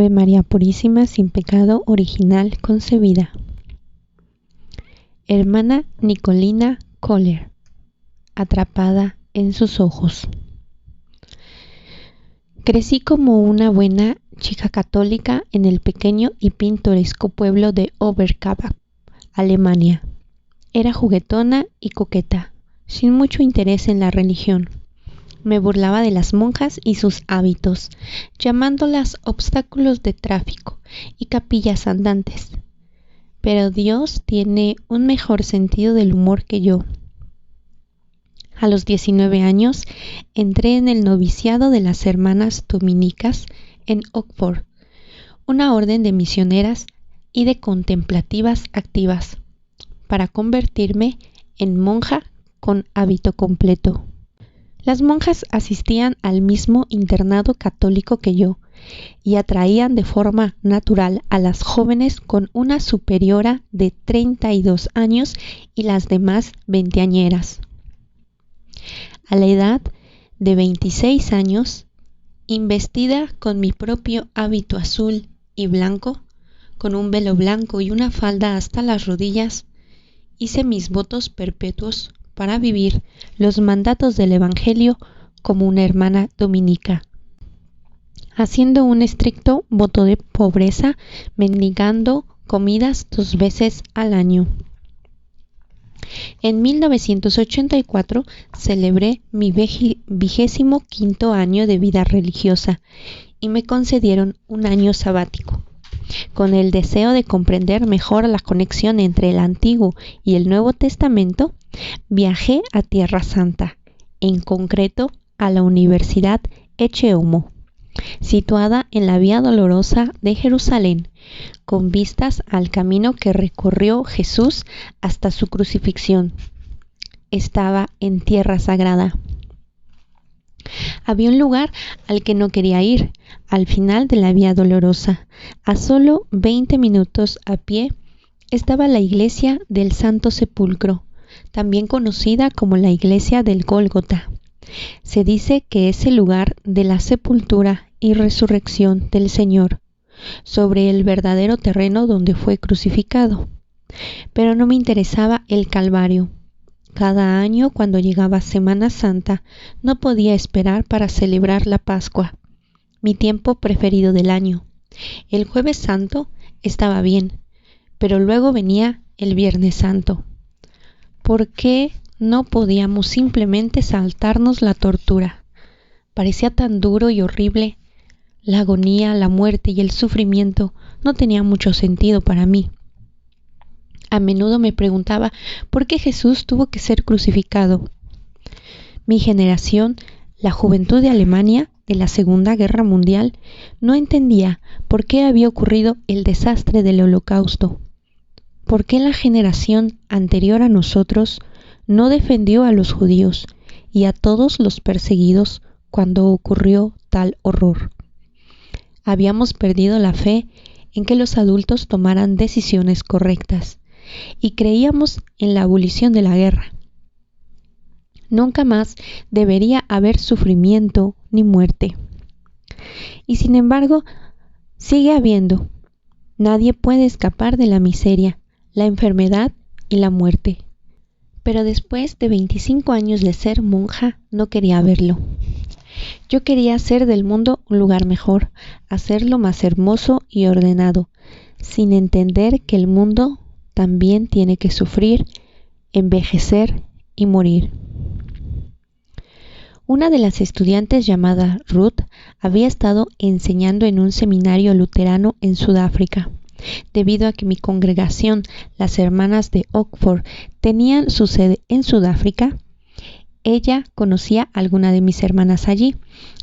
Ave María Purísima, sin pecado original concebida. Hermana Nicolina Kohler, atrapada en sus ojos. Crecí como una buena chica católica en el pequeño y pintoresco pueblo de Oberkampf, Alemania. Era juguetona y coqueta, sin mucho interés en la religión. Me burlaba de las monjas y sus hábitos, llamándolas obstáculos de tráfico y capillas andantes. Pero Dios tiene un mejor sentido del humor que yo. A los 19 años entré en el noviciado de las Hermanas Dominicas en Oxford, una orden de misioneras y de contemplativas activas, para convertirme en monja con hábito completo. Las monjas asistían al mismo internado católico que yo y atraían de forma natural a las jóvenes con una superiora de 32 años y las demás veinteañeras. A la edad de 26 años, investida con mi propio hábito azul y blanco, con un velo blanco y una falda hasta las rodillas, hice mis votos perpetuos para vivir los mandatos del Evangelio como una hermana dominica, haciendo un estricto voto de pobreza, mendigando comidas 2 veces al año. En 1984 celebré mi 25º año de vida religiosa y me concedieron un año sabático. Con el deseo de comprender mejor la conexión entre el Antiguo y el Nuevo Testamento, viajé a Tierra Santa, en concreto a la Universidad Ecce-Homo, situada en la Vía Dolorosa de Jerusalén, con vistas al camino que recorrió Jesús hasta su crucifixión. Estaba en tierra sagrada. Había un lugar al que no quería ir, al final de la Vía Dolorosa. A solo 20 minutos a pie estaba la iglesia del Santo Sepulcro, también conocida como la iglesia del Gólgota. Se dice que es el lugar de la sepultura y resurrección del Señor, sobre el verdadero terreno donde fue crucificado. Pero no me interesaba el Calvario. Cada año, cuando llegaba Semana Santa, no podía esperar para celebrar la Pascua, mi tiempo preferido del año. El Jueves Santo estaba bien, pero luego venía el Viernes Santo. ¿Por qué no podíamos simplemente saltarnos la tortura? Parecía tan duro y horrible. La agonía, la muerte y el sufrimiento no tenían mucho sentido para mí. A menudo me preguntaba por qué Jesús tuvo que ser crucificado. Mi generación, la juventud de Alemania de la Segunda Guerra Mundial, no entendía por qué había ocurrido el desastre del Holocausto. ¿Por qué la generación anterior a nosotros no defendió a los judíos y a todos los perseguidos cuando ocurrió tal horror? Habíamos perdido la fe en que los adultos tomaran decisiones correctas y creíamos en la abolición de la guerra. Nunca más debería haber sufrimiento ni muerte. Y sin embargo, sigue habiendo. Nadie puede escapar de la miseria, la enfermedad y la muerte. Pero después de 25 años de ser monja, no quería verlo. Yo quería hacer del mundo un lugar mejor, hacerlo más hermoso y ordenado, sin entender que el mundo también tiene que sufrir, envejecer y morir. Una de las estudiantes llamada Ruth había estado enseñando en un seminario luterano en Sudáfrica. Debido a que mi congregación, las Hermanas de Oxford, tenían su sede en Sudáfrica, ella conocía a alguna de mis hermanas allí.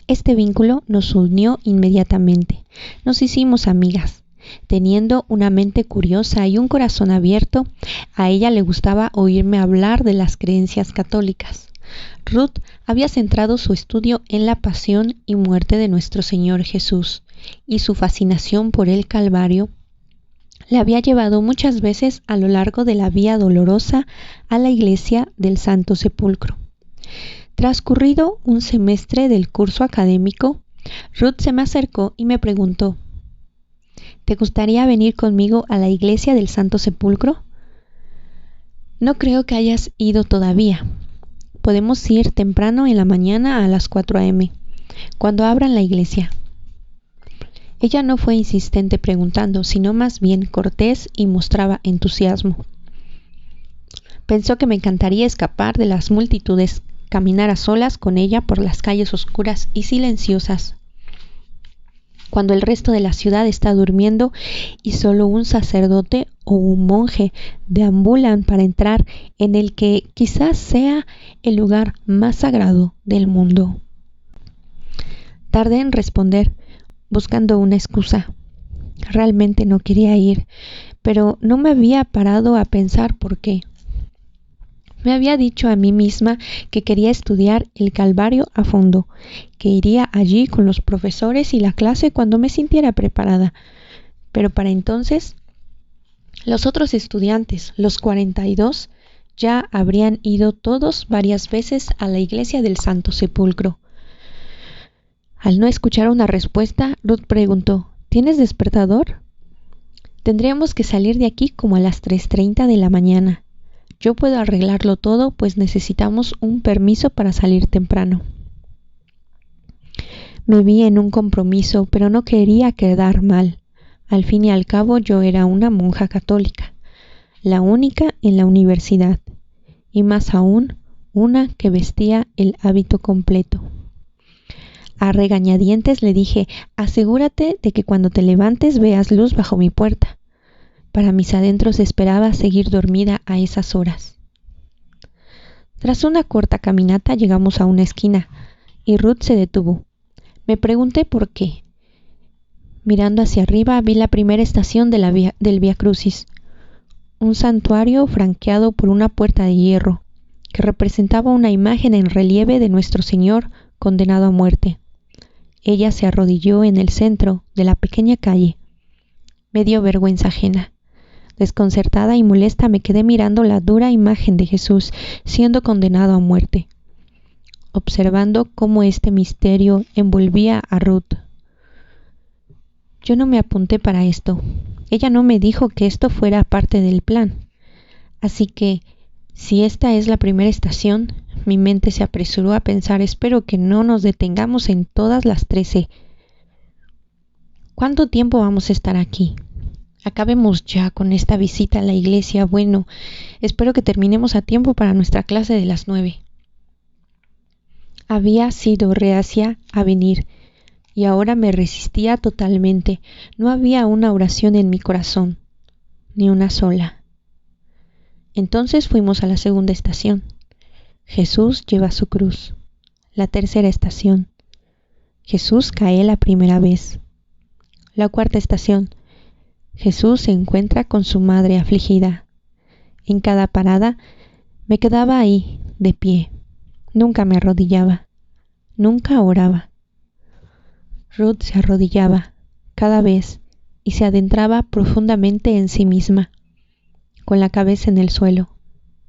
Este vínculo nos unió inmediatamente. Nos hicimos amigas. Teniendo una mente curiosa y un corazón abierto, a ella le gustaba oírme hablar de las creencias católicas. Ruth había centrado su estudio en la pasión y muerte de nuestro Señor Jesús, y su fascinación por el Calvario le había llevado muchas veces a lo largo de la Vía Dolorosa a la iglesia del Santo Sepulcro. Transcurrido un semestre del curso académico, Ruth se me acercó y me preguntó: ¿Te gustaría venir conmigo a la iglesia del Santo Sepulcro? No creo que hayas ido todavía. Podemos ir temprano en la mañana a las 4 a.m., cuando abran la iglesia. Ella no fue insistente preguntando, sino más bien cortés y mostraba entusiasmo. Pensó que me encantaría escapar de las multitudes, caminar a solas con ella por las calles oscuras y silenciosas, cuando el resto de la ciudad está durmiendo y solo un sacerdote o un monje deambulan para entrar en el que quizás sea el lugar más sagrado del mundo. Tardé en responder, buscando una excusa. Realmente no quería ir, pero no me había parado a pensar por qué. Me había dicho a mí misma que quería estudiar el Calvario a fondo, que iría allí con los profesores y la clase cuando me sintiera preparada. Pero para entonces, los otros estudiantes, los 42, ya habrían ido todos varias veces a la iglesia del Santo Sepulcro. Al no escuchar una respuesta, Ruth preguntó, ¿tienes despertador? Tendríamos que salir de aquí como a las 3:30 de la mañana. Yo puedo arreglarlo todo, pues necesitamos un permiso para salir temprano. Me vi en un compromiso, pero no quería quedar mal. Al fin y al cabo, yo era una monja católica, la única en la universidad, y más aún, una que vestía el hábito completo. A regañadientes le dije, asegúrate de que cuando te levantes veas luz bajo mi puerta. Para mis adentros esperaba seguir dormida a esas horas. Tras una corta caminata llegamos a una esquina y Ruth se detuvo. Me pregunté por qué. Mirando hacia arriba vi la primera estación del Vía Crucis, un santuario franqueado por una puerta de hierro que representaba una imagen en relieve de nuestro Señor condenado a muerte. Ella se arrodilló en el centro de la pequeña calle. Me dio vergüenza ajena. Desconcertada y molesta me quedé mirando la dura imagen de Jesús siendo condenado a muerte, observando cómo este misterio envolvía a Ruth. Yo no me apunté para esto. Ella no me dijo que esto fuera parte del plan. Así que, si esta es la primera estación, mi mente se apresuró a pensar, espero que no nos detengamos en todas las 13. ¿Cuánto tiempo vamos a estar aquí? Acabemos ya con esta visita a la iglesia. Bueno, espero que terminemos a tiempo para nuestra clase de las 9. Había sido reacia a venir y ahora me resistía totalmente. No había una oración en mi corazón, ni una sola. Entonces fuimos a la segunda estación. Jesús lleva su cruz. La tercera estación. Jesús cae la primera vez. La cuarta estación. Jesús se encuentra con su madre afligida. En cada parada me quedaba ahí, de pie. Nunca me arrodillaba. Nunca oraba. Ruth se arrodillaba cada vez y se adentraba profundamente en sí misma, con la cabeza en el suelo,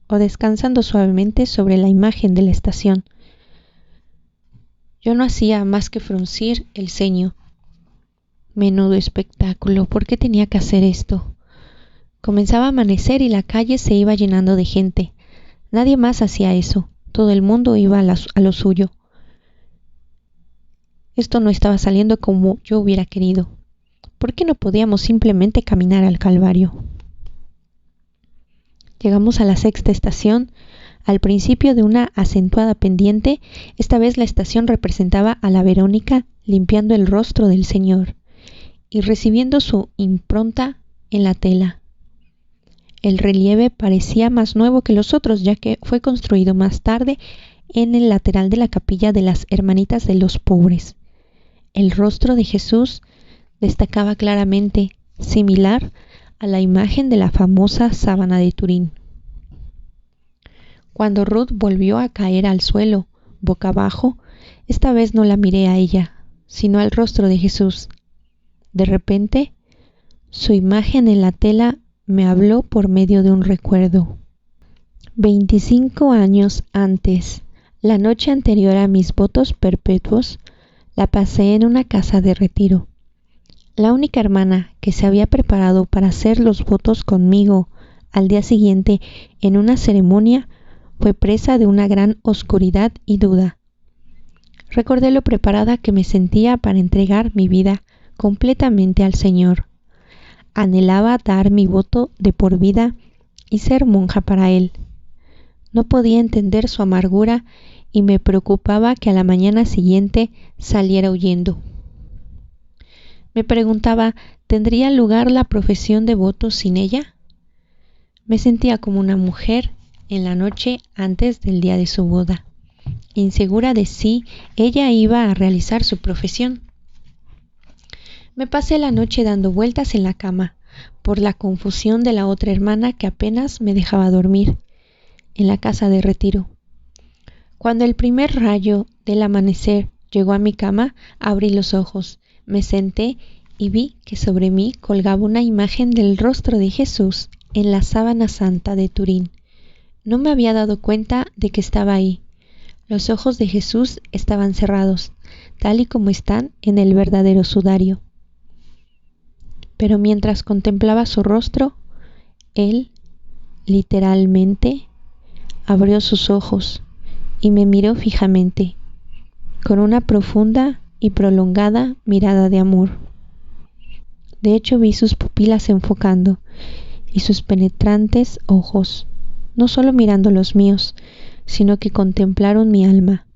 o descansando suavemente sobre la imagen de la estación. Yo no hacía más que fruncir el ceño. Menudo espectáculo, ¿por qué tenía que hacer esto? Comenzaba a amanecer y la calle se iba llenando de gente. Nadie más hacía eso, todo el mundo iba a lo suyo. Esto no estaba saliendo como yo hubiera querido. ¿Por qué no podíamos simplemente caminar al Calvario? Llegamos a la sexta estación. Al principio de una acentuada pendiente, esta vez la estación representaba a la Verónica limpiando el rostro del Señor y recibiendo su impronta en la tela. El relieve parecía más nuevo que los otros, ya que fue construido más tarde en el lateral de la capilla de las Hermanitas de los Pobres. El rostro de Jesús destacaba claramente, similar a la imagen de la famosa sábana de Turín. Cuando Ruth volvió a caer al suelo, boca abajo, esta vez no la miré a ella, sino al rostro de Jesús. De repente, su imagen en la tela me habló por medio de un recuerdo. 25 años antes, la noche anterior a mis votos perpetuos, la pasé en una casa de retiro. La única hermana que se había preparado para hacer los votos conmigo al día siguiente en una ceremonia fue presa de una gran oscuridad y duda. Recordé lo preparada que me sentía para entregar mi vida completamente al Señor. Anhelaba dar mi voto de por vida y ser monja para Él. No podía entender su amargura y me preocupaba que a la mañana siguiente saliera huyendo. Me preguntaba, ¿tendría lugar la profesión de voto sin ella? Me sentía como una mujer en la noche antes del día de su boda. Insegura de si ella iba a realizar su profesión. Me pasé la noche dando vueltas en la cama, por la confusión de la otra hermana que apenas me dejaba dormir, en la casa de retiro. Cuando el primer rayo del amanecer llegó a mi cama, abrí los ojos, me senté y vi que sobre mí colgaba una imagen del rostro de Jesús en la sábana santa de Turín. No me había dado cuenta de que estaba ahí. Los ojos de Jesús estaban cerrados, tal y como están en el verdadero sudario. Pero mientras contemplaba su rostro, Él, literalmente, abrió sus ojos y me miró fijamente, con una profunda y prolongada mirada de amor. De hecho, vi sus pupilas enfocando y sus penetrantes ojos, no solo mirando los míos, sino que contemplaron mi alma.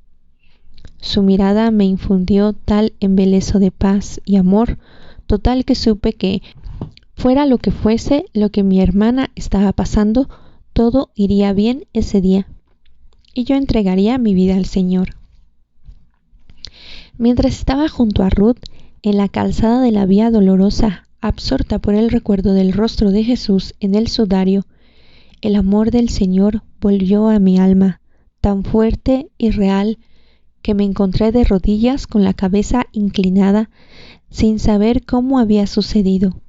Su mirada me infundió tal embeleso de paz y amor total que supe que, fuera lo que fuese lo que mi hermana estaba pasando, todo iría bien ese día, y yo entregaría mi vida al Señor. Mientras estaba junto a Ruth, en la calzada de la Vía Dolorosa, absorta por el recuerdo del rostro de Jesús en el sudario, el amor del Señor volvió a mi alma, tan fuerte y real, que me encontré de rodillas con la cabeza inclinada, sin saber cómo había sucedido.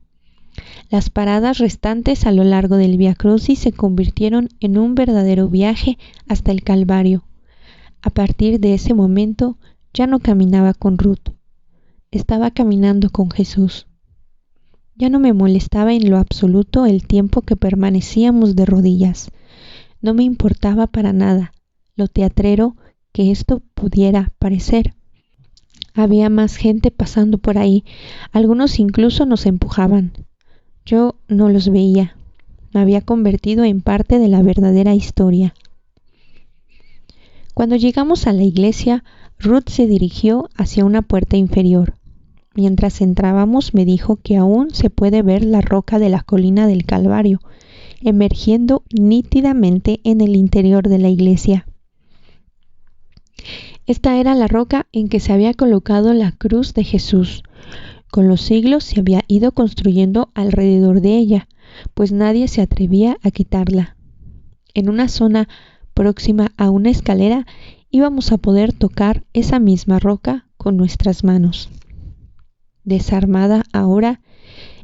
Las paradas restantes a lo largo del Vía Crucis se convirtieron en un verdadero viaje hasta el Calvario. A partir de ese momento ya no caminaba con Ruth, estaba caminando con Jesús. Ya no me molestaba en lo absoluto el tiempo que permanecíamos de rodillas. No me importaba para nada lo teatrero que esto pudiera parecer. Había más gente pasando por ahí, algunos incluso nos empujaban. Yo no los veía, me había convertido en parte de la verdadera historia. Cuando llegamos a la iglesia, Ruth se dirigió hacia una puerta inferior. Mientras entrábamos me dijo que aún se puede ver la roca de la colina del Calvario, emergiendo nítidamente en el interior de la iglesia. Esta era la roca en que se había colocado la cruz de Jesús. Con los siglos se había ido construyendo alrededor de ella, pues nadie se atrevía a quitarla. En una zona próxima a una escalera íbamos a poder tocar esa misma roca con nuestras manos. Desarmada ahora,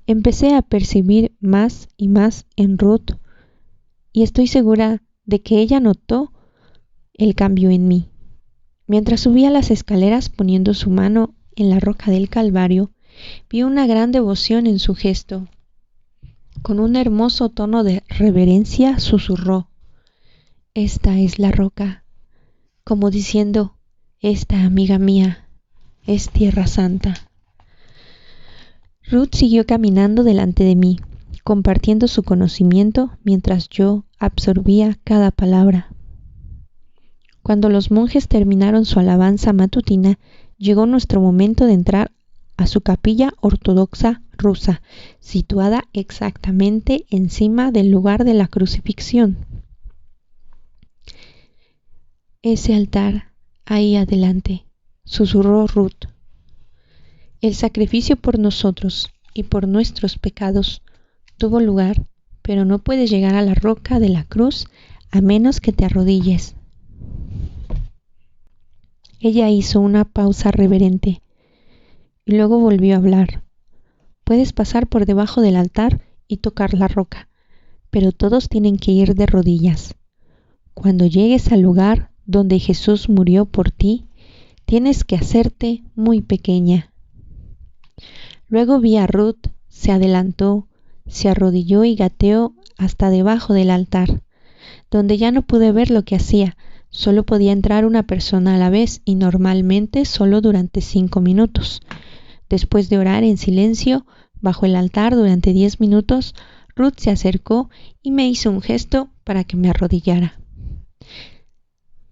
empecé a percibir más y más en Ruth, y estoy segura de que ella notó el cambio en mí. Mientras subía las escaleras poniendo su mano en la roca del Calvario, vi una gran devoción en su gesto. Con un hermoso tono de reverencia susurró: «Esta es la roca», como diciendo: «Esta, amiga mía, es tierra santa». Ruth siguió caminando delante de mí, compartiendo su conocimiento mientras yo absorbía cada palabra. Cuando los monjes terminaron su alabanza matutina, llegó nuestro momento de entrar a su capilla ortodoxa rusa, situada exactamente encima del lugar de la crucifixión. «Ese altar, ahí adelante», susurró Ruth. «El sacrificio por nosotros y por nuestros pecados tuvo lugar, pero no puedes llegar a la roca de la cruz a menos que te arrodilles». Ella hizo una pausa reverente y luego volvió a hablar. «Puedes pasar por debajo del altar y tocar la roca, pero todos tienen que ir de rodillas. Cuando llegues al lugar donde Jesús murió por ti, tienes que hacerte muy pequeña». Luego vi a Ruth, se adelantó, se arrodilló y gateó hasta debajo del altar, donde ya no pude ver lo que hacía. Solo podía entrar una persona a la vez y normalmente solo durante 5 minutos. Después de orar en silencio bajo el altar durante 10 minutos, Ruth se acercó y me hizo un gesto para que me arrodillara.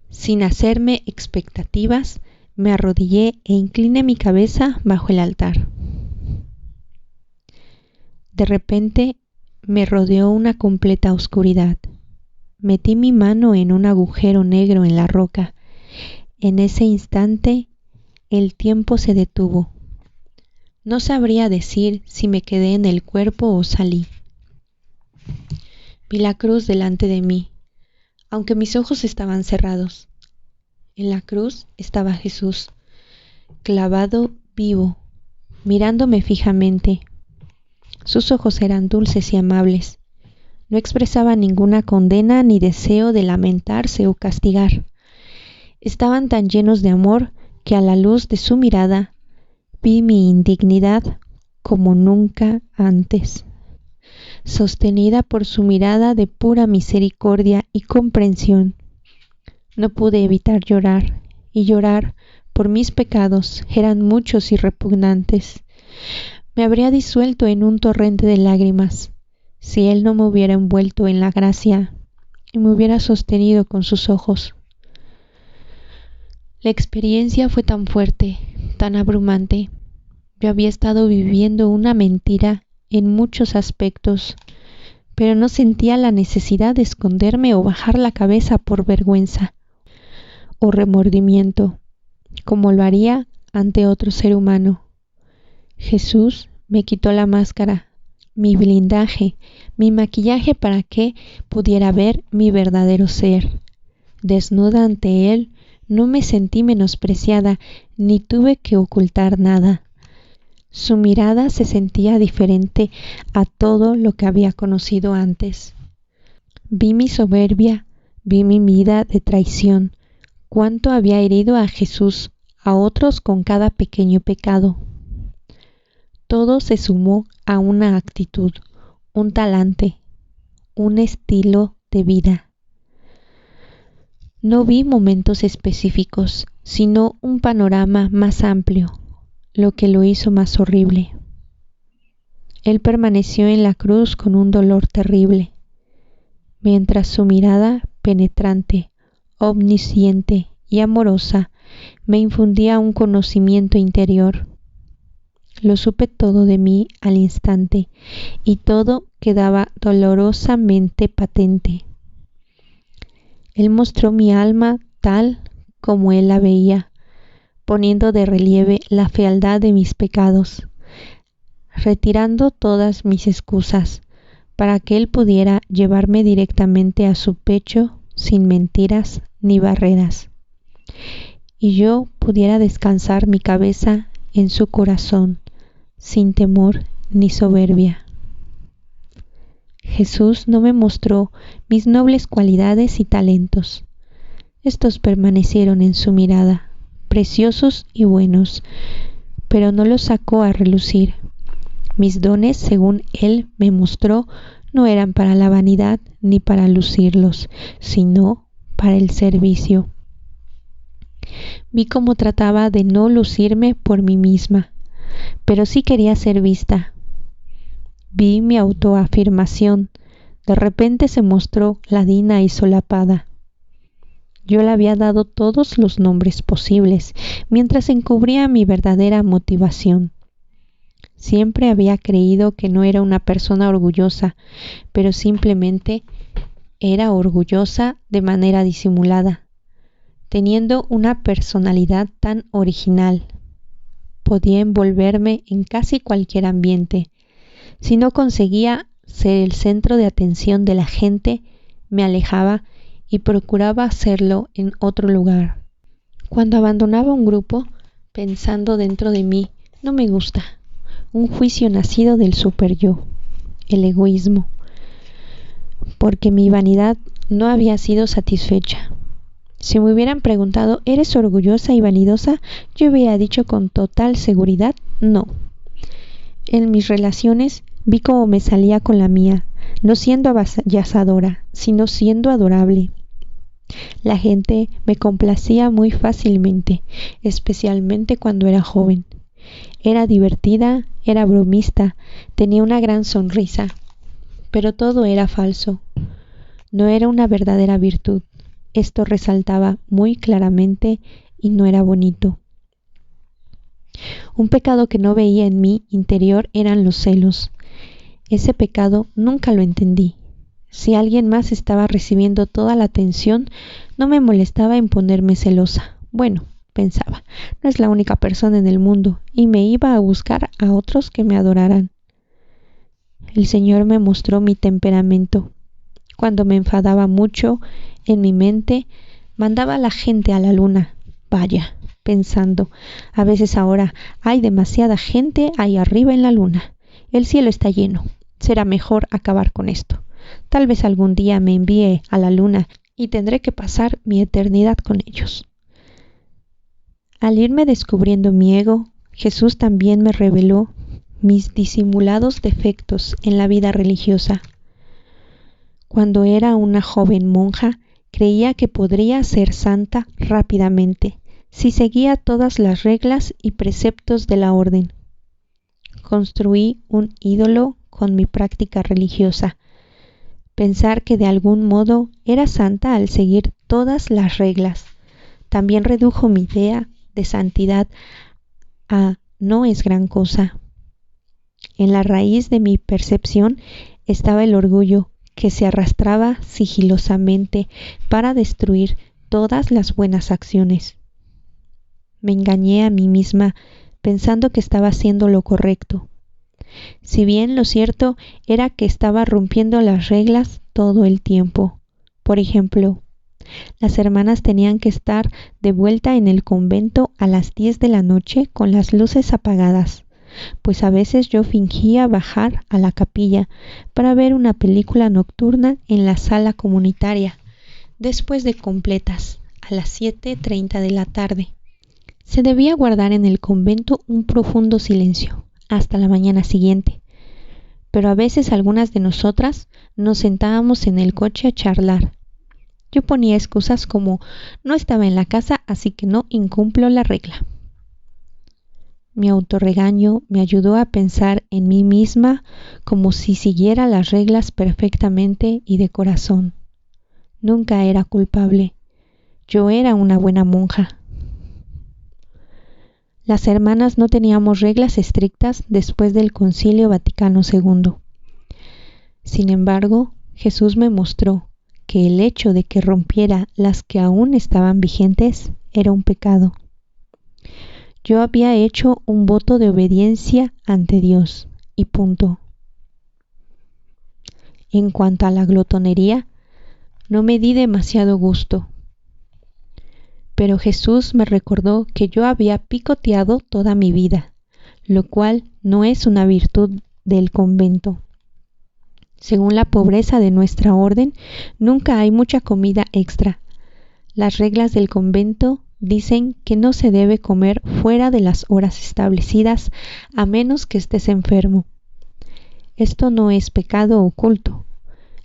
Sin hacerme expectativas, me arrodillé e incliné mi cabeza bajo el altar. De repente me rodeó una completa oscuridad. Metí mi mano en un agujero negro en la roca. En ese instante, el tiempo se detuvo. No sabría decir si me quedé en el cuerpo o salí. Vi la cruz delante de mí, aunque mis ojos estaban cerrados. En la cruz estaba Jesús, clavado vivo, mirándome fijamente. Sus ojos eran dulces y amables. No expresaba ninguna condena ni deseo de lamentarse o castigar. Estaban tan llenos de amor que a la luz de su mirada vi mi indignidad como nunca antes. Sostenida por su mirada de pura misericordia y comprensión, no pude evitar llorar, y llorar por mis pecados eran muchos y repugnantes. Me habría disuelto en un torrente de lágrimas si él no me hubiera envuelto en la gracia y me hubiera sostenido con sus ojos. La experiencia fue tan fuerte, tan abrumante. Yo había estado viviendo una mentira en muchos aspectos, pero no sentía la necesidad de esconderme o bajar la cabeza por vergüenza o remordimiento, como lo haría ante otro ser humano. Jesús me quitó la máscara, mi blindaje, mi maquillaje para que pudiera ver mi verdadero ser. Desnuda ante él, no me sentí menospreciada ni tuve que ocultar nada. Su mirada se sentía diferente a todo lo que había conocido antes. Vi mi soberbia, vi mi vida de traición, cuánto había herido a Jesús, a otros con cada pequeño pecado. Todo se sumó a una actitud, un talante, un estilo de vida. No vi momentos específicos, sino un panorama más amplio, lo que lo hizo más horrible. Él permaneció en la cruz con un dolor terrible, mientras su mirada penetrante, omnisciente y amorosa me infundía un conocimiento interior. Lo supe todo de mí al instante y todo quedaba dolorosamente patente. Él mostró mi alma tal como él la veía, poniendo de relieve la fealdad de mis pecados, retirando todas mis excusas para que él pudiera llevarme directamente a su pecho sin mentiras ni barreras, y yo pudiera descansar mi cabeza en su corazón sin temor ni soberbia. Jesús no me mostró mis nobles cualidades y talentos. Estos permanecieron en su mirada, preciosos y buenos, pero no los sacó a relucir. Mis dones, según él me mostró, no eran para la vanidad ni para lucirlos, sino para el servicio. Vi cómo trataba de no lucirme por mí misma, pero sí quería ser vista. Vi mi autoafirmación. De repente se mostró ladina y solapada. Yo le había dado todos los nombres posibles, mientras encubría mi verdadera motivación. Siempre había creído que no era una persona orgullosa, pero simplemente era orgullosa de manera disimulada, teniendo una personalidad tan original. Podía envolverme en casi cualquier ambiente. Si no conseguía ser el centro de atención de la gente, me alejaba y procuraba hacerlo en otro lugar. Cuando abandonaba un grupo, pensando dentro de mí, no me gusta, un juicio nacido del superyo, el egoísmo, porque mi vanidad no había sido satisfecha. Si me hubieran preguntado, ¿eres orgullosa y vanidosa?, yo hubiera dicho con total seguridad, no. En mis relaciones vi cómo me salía con la mía, no siendo avasalladora, sino siendo adorable. La gente me complacía muy fácilmente, especialmente cuando era joven. Era divertida, era bromista, tenía una gran sonrisa, pero todo era falso. No era una verdadera virtud. Esto resaltaba muy claramente y no era bonito. Un pecado que no veía en mi interior eran los celos. Ese pecado nunca lo entendí. Si alguien más estaba recibiendo toda la atención, no me molestaba en ponerme celosa. Bueno, pensaba, no es la única persona en el mundo, y me iba a buscar a otros que me adoraran. El Señor me mostró mi temperamento. Cuando me enfadaba mucho, en mi mente, mandaba a la gente a la luna. Vaya, pensando, a veces ahora hay demasiada gente ahí arriba en la luna. El cielo está lleno. Será mejor acabar con esto. Tal vez algún día me envíe a la luna y tendré que pasar mi eternidad con ellos. Al irme descubriendo mi ego, Jesús también me reveló mis disimulados defectos en la vida religiosa. Cuando era una joven monja, creía que podría ser santa rápidamente si seguía todas las reglas y preceptos de la orden. Construí un ídolo con mi práctica religiosa. Pensar que de algún modo era santa al seguir todas las reglas. También redujo mi idea de santidad a no es gran cosa. En la raíz de mi percepción estaba el orgullo que se arrastraba sigilosamente para destruir todas las buenas acciones. Me engañé a mí misma pensando que estaba haciendo lo correcto. Si bien lo cierto era que estaba rompiendo las reglas todo el tiempo. Por ejemplo, las hermanas tenían que estar de vuelta en el convento a las 10 de la noche con las luces apagadas, pues a veces yo fingía bajar a la capilla para ver una película nocturna en la sala comunitaria, después de completas, a las 7:30 de la tarde. Se debía guardar en el convento un profundo silencio hasta la mañana siguiente, pero a veces algunas de nosotras nos sentábamos en el coche a charlar. Yo ponía excusas como no estaba en la casa, así que no incumplo la regla. Mi autorregaño me ayudó a pensar en mí misma como si siguiera las reglas perfectamente y de corazón. Nunca era culpable. Yo era una buena monja. Las hermanas no teníamos reglas estrictas después del Concilio Vaticano II. Sin embargo, Jesús me mostró que el hecho de que rompiera las que aún estaban vigentes era un pecado. Yo había hecho un voto de obediencia ante Dios y punto. En cuanto a la glotonería, no me di demasiado gusto. Pero Jesús me recordó que yo había picoteado toda mi vida, lo cual no es una virtud del convento. Según la pobreza de nuestra orden, nunca hay mucha comida extra. Las reglas del convento dicen que no se debe comer fuera de las horas establecidas a menos que estés enfermo. Esto no es pecado oculto.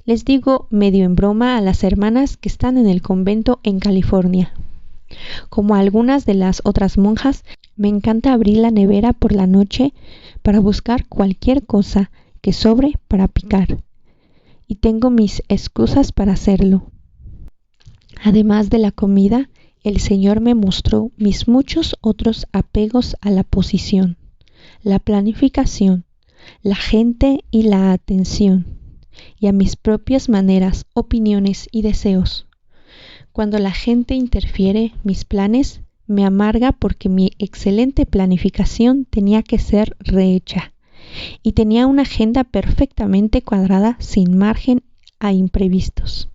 Les digo medio en broma a las hermanas que están en el convento en California. Como algunas de las otras monjas, me encanta abrir la nevera por la noche para buscar cualquier cosa que sobre para picar. Y tengo mis excusas para hacerlo. Además de la comida, el Señor me mostró mis muchos otros apegos a la posición, la planificación, la gente y la atención, y a mis propias maneras, opiniones y deseos. Cuando la gente interfiere mis planes, me amarga porque mi excelente planificación tenía que ser rehecha y tenía una agenda perfectamente cuadrada sin margen a imprevistos.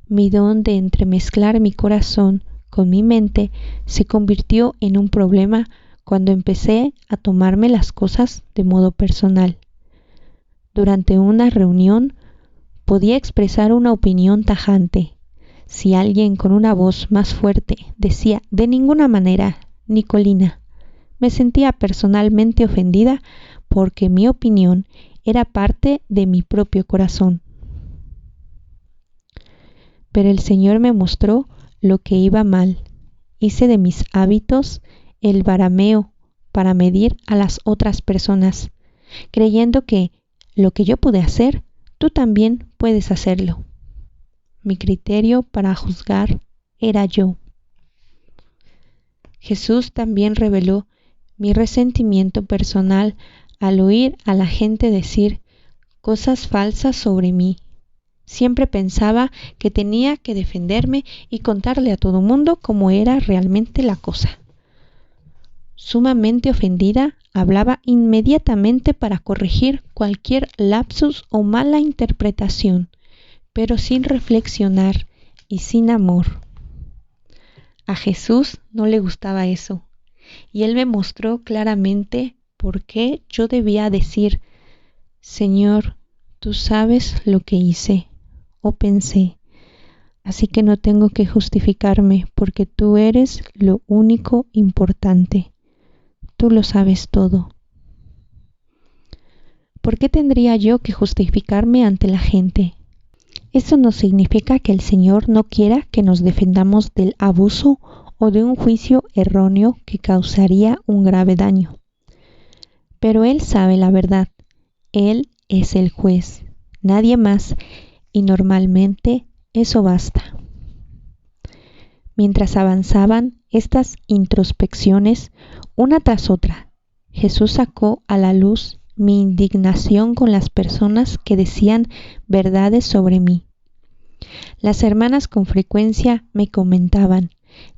Mi don de entremezclar mi corazón con mi mente se convirtió en un problema cuando empecé a tomarme las cosas de modo personal. Durante una reunión podía expresar una opinión tajante. Si alguien con una voz más fuerte decía de ninguna manera, Nicolina, me sentía personalmente ofendida porque mi opinión era parte de mi propio corazón. Pero el Señor me mostró lo que iba mal. Hice de mis hábitos el barómetro para medir a las otras personas, creyendo que lo que yo pude hacer, tú también puedes hacerlo. Mi criterio para juzgar era yo. Jesús también reveló mi resentimiento personal al oír a la gente decir cosas falsas sobre mí. Siempre pensaba que tenía que defenderme y contarle a todo mundo cómo era realmente la cosa. Sumamente ofendida, hablaba inmediatamente para corregir cualquier lapsus o mala interpretación, pero sin reflexionar y sin amor. A Jesús no le gustaba eso, y Él me mostró claramente por qué yo debía decir: Señor, tú sabes lo que hice o pensé, así que no tengo que justificarme porque tú eres lo único importante. Tú lo sabes todo. ¿Por qué tendría yo que justificarme ante la gente? Eso no significa que el Señor no quiera que nos defendamos del abuso o de un juicio erróneo que causaría un grave daño. Pero Él sabe la verdad. Él es el juez, nadie más, y normalmente eso basta. Mientras avanzaban estas introspecciones, una tras otra, Jesús sacó a la luz mi indignación con las personas que decían verdades sobre mí. Las hermanas con frecuencia me comentaban: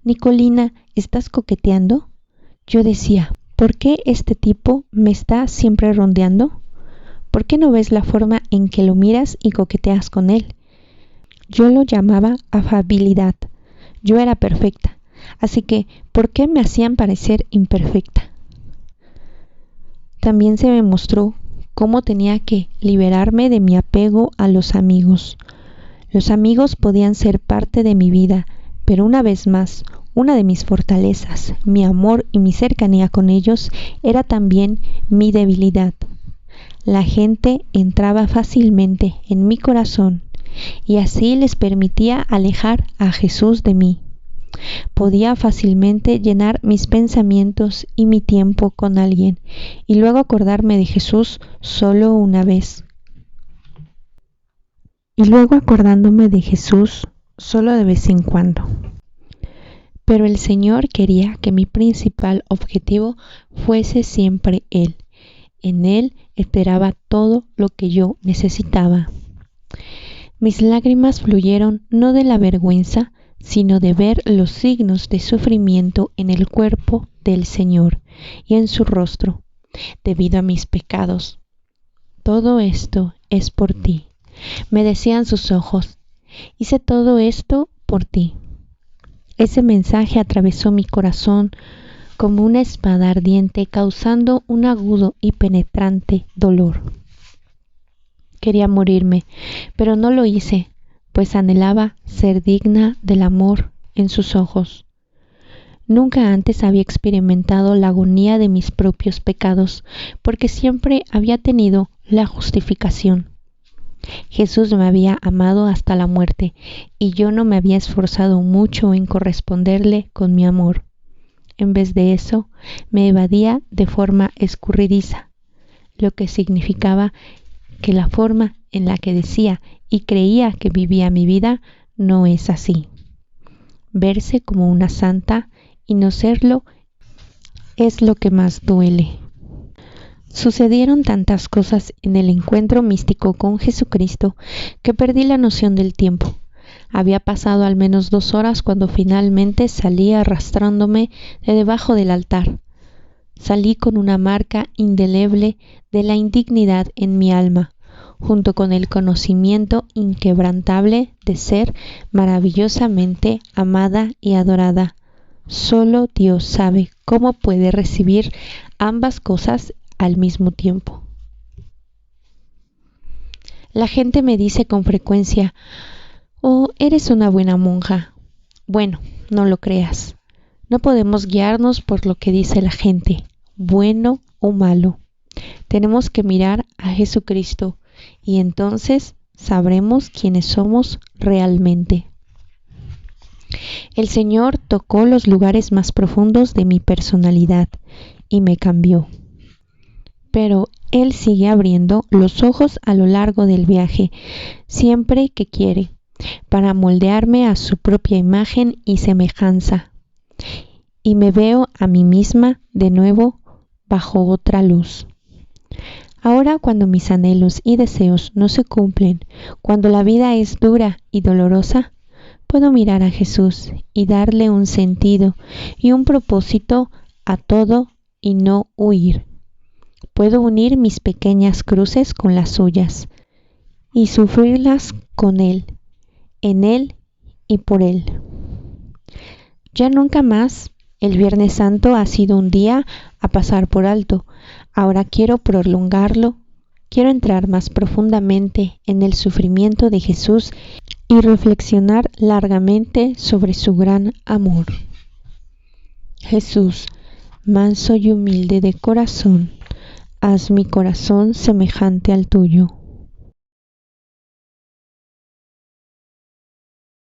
Nicolina, ¿estás coqueteando? Yo decía: ¿por qué este tipo me está siempre rondeando? ¿Por qué no ves la forma en que lo miras y coqueteas con él? Yo lo llamaba afabilidad. Yo era perfecta, así que ¿por qué me hacían parecer imperfecta? También se me mostró cómo tenía que liberarme de mi apego a los amigos. Los amigos podían ser parte de mi vida, pero una vez más, una de mis fortalezas, mi amor y mi cercanía con ellos, era también mi debilidad. La gente entraba fácilmente en mi corazón y así les permitía alejar a Jesús de mí. Podía fácilmente llenar mis pensamientos y mi tiempo con alguien y luego acordarme de Jesús solo una vez. Y luego acordándome de Jesús solo de vez en cuando. Pero el Señor quería que mi principal objetivo fuese siempre Él. En Él esperaba todo lo que yo necesitaba. Mis lágrimas fluyeron no de la vergüenza, sino de ver los signos de sufrimiento en el cuerpo del Señor y en su rostro, debido a mis pecados. Todo esto es por ti, me decían sus ojos. Hice todo esto por ti. Ese mensaje atravesó mi corazón como una espada ardiente, causando un agudo y penetrante dolor. Quería morirme, pero no lo hice, pues anhelaba ser digna del amor en sus ojos. Nunca antes había experimentado la agonía de mis propios pecados, porque siempre había tenido la justificación. Jesús me había amado hasta la muerte, y yo no me había esforzado mucho en corresponderle con mi amor. En vez de eso, me evadía de forma escurridiza, lo que significaba que la forma en la que decía y creía que vivía mi vida no es así. Verse como una santa y no serlo es lo que más duele. Sucedieron tantas cosas en el encuentro místico con Jesucristo que perdí la noción del tiempo. Había pasado al menos 2 horas cuando finalmente salí arrastrándome de debajo del altar. Salí con una marca indeleble de la indignidad en mi alma, junto con el conocimiento inquebrantable de ser maravillosamente amada y adorada. Solo Dios sabe cómo puede recibir ambas cosas al mismo tiempo. La gente me dice con frecuencia: «Oh, eres una buena monja». Bueno, no lo creas. No podemos guiarnos por lo que dice la gente, bueno o malo. Tenemos que mirar a Jesucristo y entonces sabremos quiénes somos realmente. El Señor tocó los lugares más profundos de mi personalidad y me cambió. Pero Él sigue abriendo los ojos a lo largo del viaje, siempre que quiere, para moldearme a su propia imagen y semejanza. Y me veo a mí misma de nuevo bajo otra luz. Ahora, cuando mis anhelos y deseos no se cumplen, cuando la vida es dura y dolorosa, puedo mirar a Jesús y darle un sentido y un propósito a todo y no huir. Puedo unir mis pequeñas cruces con las suyas y sufrirlas con Él, en Él y por Él. Ya nunca más el Viernes Santo ha sido un día a pasar por alto. Ahora quiero prolongarlo, quiero entrar más profundamente en el sufrimiento de Jesús y reflexionar largamente sobre su gran amor. Jesús, manso y humilde de corazón, haz mi corazón semejante al tuyo.